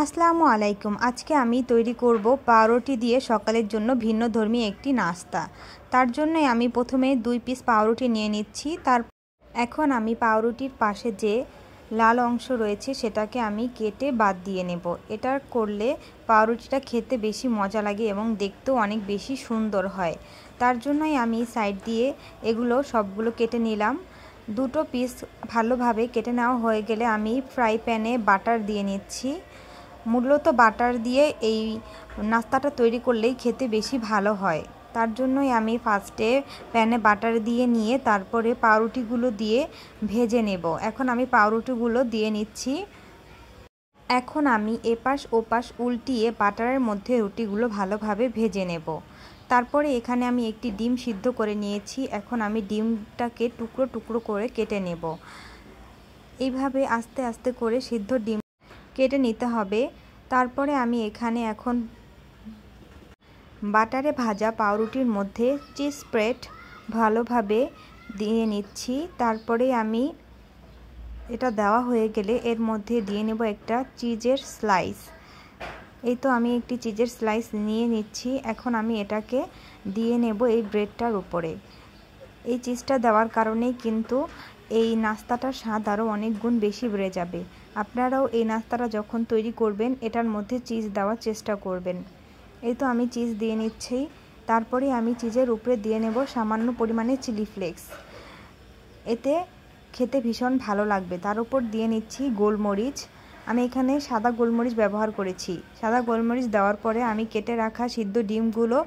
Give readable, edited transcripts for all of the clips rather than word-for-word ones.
আসসালামু আলাইকুম। আজকে আমি তৈরি করব পাউরুটি দিয়ে সকালের জন্য ভিন্নধর্মী একটি নাস্তা। তার জন্যই আমি প্রথমে 2 পিস পাউরুটি নিয়ে নিচ্ছি। এখন আমি পাউরুটির পাশে যে লাল অংশ রয়েছে সেটাকে আমি কেটে বাদ দিয়ে নেব। এটা করলে পাউরুটিটা খেতে বেশি মজা লাগে এবং দেখতেও অনেক বেশি সুন্দর হয়। তার জন্যই আমি সাইড দিয়ে এগুলো সবগুলো কেটে নিলাম। 2 পিস ভালোভাবে কেটে নেওয়া হয়ে গেলে আমি ফ্রাই প্যানে বাটার দিয়ে নিচ্ছি। মূলত বাটার দিয়ে এই নাস্তাটা তৈরি করলেই খেতে বেশি ভালো হয়। তার জন্যই আমি ফার্স্টে প্যানে বাটার দিয়ে নিয়ে তারপরে পাউরুটিগুলো দিয়ে ভেজে নেব। এখন আমি পাউরুটিগুলো দিয়ে নিচ্ছি। এখন আমি এপাশ ওপাশ উল্টিয়ে বাটারের মধ্যে রুটিগুলো ভালোভাবে ভেজে নেব। তারপরে এখানে আমি একটি ডিম সিদ্ধ করে নিয়েছি। এখন আমি ডিমটাকে টুকরো টুকরো করে কেটে নেব। এইভাবে আস্তে আস্তে করে সিদ্ধ ডিম কেটে নিতে হবে। তারপরে আমি এখানে এখন বাটারে ভাজা পাউরুটির মধ্যে চিজ স্প্রেড ভালোভাবে দিয়ে নিচ্ছি। তারপরে আমি এটা দেওয়া হয়ে গেলে এর মধ্যে দিয়ে নেব একটা চিজের স্লাইস। এই তো আমি একটি চিজের স্লাইস নিয়ে নিচ্ছি। এখন আমি এটাকে দিয়ে নেব এই ব্রেডটার উপরে। এই চিজটা দেওয়ার কারণেই কিন্তু এই নাস্তাটার স্বাদ আরও অনেক গুণ বেশি বেড়ে যাবে। আপনারাও এই নাস্তাটা যখন তৈরি করবেন এটার মধ্যে চিজ দেওয়ার চেষ্টা করবেন। এই তো আমি চিজ দিয়ে নিচ্ছি। তারপরে আমি চিজের উপরে দিয়ে নেব সামান্য পরিমাণে চিলি ফ্লেক্স। এতে খেতে ভীষণ ভালো লাগবে। তার উপর দিয়ে নিচ্ছি গোলমরিচ। আমি এখানে সাদা গোলমরিচ ব্যবহার করেছি। সাদা গোলমরিচ দেওয়ার পরে আমি কেটে রাখা সিদ্ধ ডিমগুলো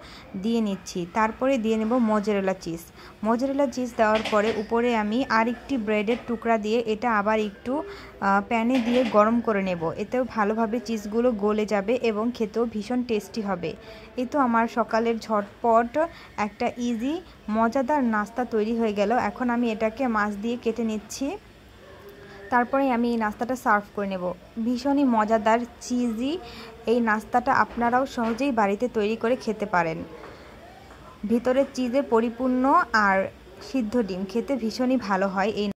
দিয়ে নিচ্ছি। তারপরে দিয়ে নেব মোজারেলা চিজ। মোজারেলা চিজ দেওয়ার পরে উপরে আমি আরেকটি ব্রেডের টুকরা দিয়ে এটা আবার একটু প্যানে দিয়ে গরম করে নেব। এতেও ভালোভাবে চিজগুলো গলে যাবে এবং খেতেও ভীষণ টেস্টি হবে। এই তো আমার সকালের ঝটপট একটা ইজি মজাদার নাস্তা তৈরি হয়ে গেল। এখন আমি এটাকে মাছ দিয়ে কেটে নিচ্ছি। তারপরে আমি এই নাস্তাটা সার্ভ করে নেব। ভীষণই মজাদার চিজি এই নাস্তাটা আপনারাও সহজেই বাড়িতে তৈরি করে খেতে পারেন। ভিতরে চিজে পরিপূর্ণ আর সিদ্ধ ডিম খেতে ভীষণই ভালো হয়। এই